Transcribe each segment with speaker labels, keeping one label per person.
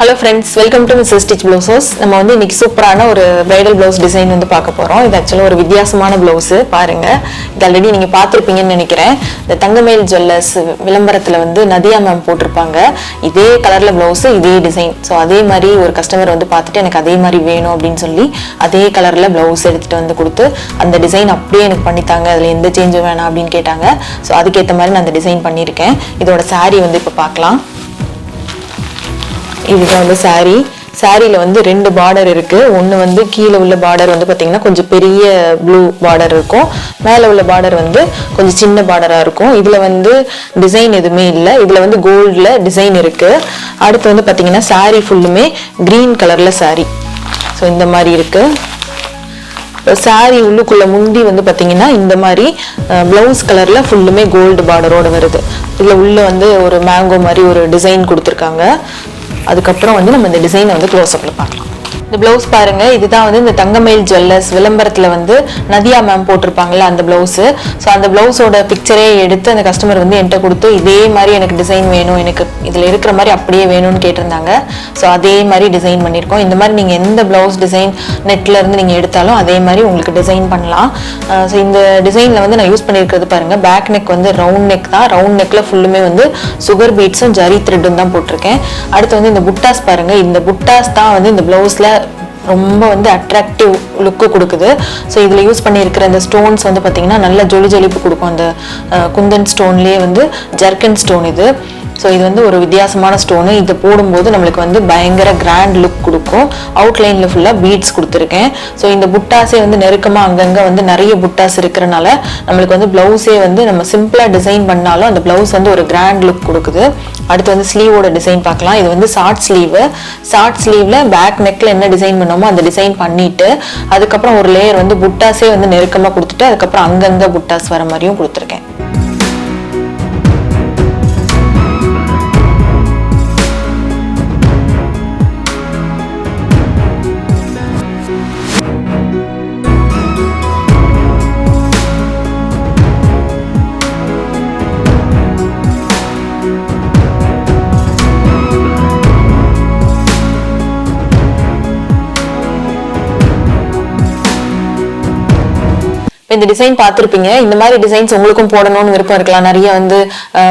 Speaker 1: Hello friends, welcome to Mrs. Stitch Blouses. நம்ம வந்து இன்னைக்கு சூப்பரான ஒரு bridal blouse design வந்து பார்க்க போறோம். இது एक्चुअली ஒரு வித்தியாசமான blouse பாருங்க. இது ஆல்ரெடி நீங்க பாத்திருப்பீங்கன்னு நினைக்கிறேன். இந்த தங்கமயில் ஜுவல்லர்ஸ் விளம்பரத்துல வந்து நதியா மேம் போட்டுருப்பாங்க. இதே கலர்ல blouse, இதே டிசைன். சோ அதே மாதிரி ஒரு கஸ்டமர் வந்து பார்த்துட்டு எனக்கு அதே மாதிரி வேணும் அப்படினு சொல்லி அதே கலர்ல blouse எடுத்துட்டு வந்து கொடுத்து அந்த டிசைன் அப்படியே எனக்கு பண்ணி தாங்க. அதுல எந்த சேஞ்சும் வேணாம் அப்படினு கேட்டாங்க. சோ அதுக்கு ஏத்த மாதிரி நான் அந்த டிசைன் பண்ணிருக்கேன். இதோட saree வந்து இப்ப பார்க்கலாம். இதுதான் வந்து சாரியில வந்து ரெண்டு பார்டர் இருக்கு. ஒன்னு வந்து கீழே உள்ள பார்டர் வந்து பாத்தீங்கன்னா கொஞ்சம் பெரிய ப்ளூ பார்டர் இருக்கும். மேல உள்ள பார்டர் வந்து கொஞ்சம் சின்ன பார்டரா இருக்கும். இதுல வந்து டிசைன் எதுவுமே இல்லை. இதுல வந்து கோல்ட்ல டிசைன் இருக்கு. அடுத்து வந்து பாத்தீங்கன்னா சாரி ஃபுல்லுமே கிரீன் கலர்ல சாரி. ஸோ இந்த மாதிரி இருக்கு. சாரி உள்ளுக்குள்ள முந்தி வந்து பாத்தீங்கன்னா இந்த மாதிரி பிளவுஸ் கலர்ல ஃபுல்லுமே கோல்டு பார்டரோட வருது. இதுல உள்ள வந்து ஒரு மேங்கோ மாதிரி ஒரு டிசைன் கொடுத்துருக்காங்க. அதுக்கப்புறம் வந்து நம்ம இந்த டிசைனை வந்து க்ளோஸ் அப்ல பார்க்கலாம். இந்த பிளவுஸ் பாருங்க, இதுதான் வந்து இந்த தங்கமயில் ஜுவல்லர்ஸ் விளம்பரத்துல வந்து நதியா மேம் போட்டிருப்பாங்கல்ல அந்த பிளவுஸ். ஸோ அந்த பிளவுஸோட பிக்சரே எடுத்து அந்த கஸ்டமர் வந்து என்கிட்ட கொடுத்து இதே மாதிரி எனக்கு டிசைன் வேணும், எனக்கு இதுல இருக்கிற மாதிரி அப்படியே வேணும்னு கேட்டிருந்தாங்க. ஸோ அதே மாதிரி டிசைன் பண்ணியிருக்கோம். இந்த மாதிரி நீங்க எந்த பிளவுஸ் டிசைன் நெட்ல இருந்து நீங்க எடுத்தாலும் அதே மாதிரி உங்களுக்கு டிசைன் பண்ணலாம். ஸோ இந்த டிசைன்ல வந்து நான் யூஸ் பண்ணியிருக்கிறது பாருங்க, பேக் நெக் வந்து ரவுண்ட் நெக் தான். ரவுண்ட் நெக்ல ஃபுல்லுமே வந்து சுகர் பீட்ஸும் ஜரி த்ரெட்டும் தான் போட்டிருக்கேன். அடுத்து வந்து இந்த புட்டாஸ் பாருங்க, இந்த புட்டாஸ் தான் வந்து இந்த பிளவுஸ்ல ரொம்ப வந்து அட்ராக்டிவ் லுக்கு கொடுக்குது. ஸோ இதில் யூஸ் பண்ணியிருக்கிற இந்த ஸ்டோன்ஸ் வந்து பார்த்தீங்கன்னா நல்ல ஜொலி ஜொலிப்பு கொடுக்கும். அந்த குந்தன் ஸ்டோன்லேயே வந்து ஜர்க்கன் ஸ்டோன் இது. ஸோ இது வந்து ஒரு வித்தியாசமான ஸ்டோனு. இதை போடும்போது நம்மளுக்கு வந்து பயங்கர கிராண்ட் லுக் கொடுக்கும். அவுட்லைனில் ஃபுல்லாக பீட்ஸ் கொடுத்துருக்கேன். ஸோ இந்த புட்டாஸே வந்து நெருக்கமாக அங்கங்கே வந்து நிறைய புட்டாஸ் இருக்கிறனால நம்மளுக்கு வந்து பிளவுஸே வந்து நம்ம சிம்பிளாக டிசைன் பண்ணாலும் அந்த பிளவுஸ் வந்து ஒரு கிராண்ட் லுக் கொடுக்குது. அடுத்து வந்து ஸ்லீவோட டிசைன் பார்க்கலாம். இது வந்து ஷார்ட் ஸ்லீவு. ஷார்ட் ஸ்லீவ்ல பேக் நெக்ல என்ன டிசைன் பண்ணோமோ அந்த டிசைன் பண்ணிட்டு அதுக்கப்புறம் ஒரு லேயர் வந்து புட்டாஸே வந்து நெருக்கமாக கொடுத்துட்டு அதுக்கப்புறம் அங்கங்கே புட்டாஸ் வர மாதிரியும் கொடுத்துருக்கேன். இந்த டிசைன் பார்த்துருப்பீங்க. இந்த மாதிரி டிசைன்ஸ் உங்களுக்கும் போடணும்னு விருப்பம் இருக்கலாம். நிறைய வந்து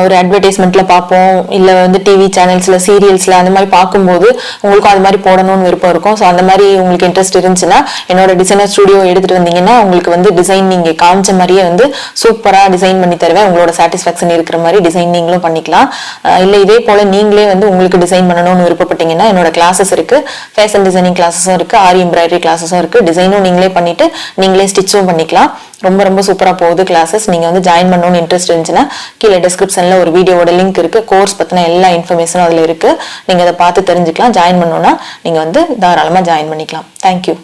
Speaker 1: ஒரு அட்வர்டைஸ்மெண்ட்ல பார்ப்போம், இல்லை வந்து டிவி சேனல்ஸ்ல சீரியல்ஸ்ல அந்த மாதிரி பார்க்கும்போது உங்களுக்கும் அது மாதிரி போடணும்னு விருப்பம் இருக்கும். ஸோ அந்த மாதிரி உங்களுக்கு இன்ட்ரெஸ்ட் இருந்துச்சுன்னா என்னோட டிசைனர் ஸ்டுடியோ எடுத்துட்டு வந்தீங்கன்னா உங்களுக்கு வந்து டிசைன் நீங்க காமிச்ச மாதிரியே வந்து சூப்பரா டிசைன் பண்ணி தருவேன். உங்களோட சாட்டிஸ்ஃபேக்ஷன் இருக்கிற மாதிரி டிசைன் நீங்களும் பண்ணிக்கலாம். இல்லை இதே போல நீங்களே வந்து உங்களுக்கு டிசைன் பண்ணணும்னு விருப்பப்பட்டீங்கன்னா என்னோட கிளாஸஸ் இருக்கு. ஃபேஷன் டிசைனிங் கிளாஸஸும் இருக்கு, ஆரி எம்ப்ராய்டரி கிளாஸஸும் இருக்கு. டிசைனும் நீங்களே பண்ணிட்டு நீங்களே ஸ்டிச்சும் பண்ணிக்கலாம். ரொம்ப ரொம்ப சூப்பரா போகுது கிளாஸஸ். நீங்க வந்து ஜாயின் பண்ணணும்னு இன்ட்ரெஸ்ட் இருந்துச்சுன்னா கீழே டிஸ்கிரிப்ஷன்ல ஒரு வீடியோட லிங்க் இருக்கு. கோர்ஸ் பத்தின எல்லா இன்ஃபர்மேஷனும் அதுல இருக்கு. நீங்க அதை பார்த்து தெரிஞ்சுக்கலாம். ஜாயின் பண்ணணும்னா நீங்க வந்து தாராளமா ஜாயின் பண்ணிக்கலாம். தேங்க்யூ.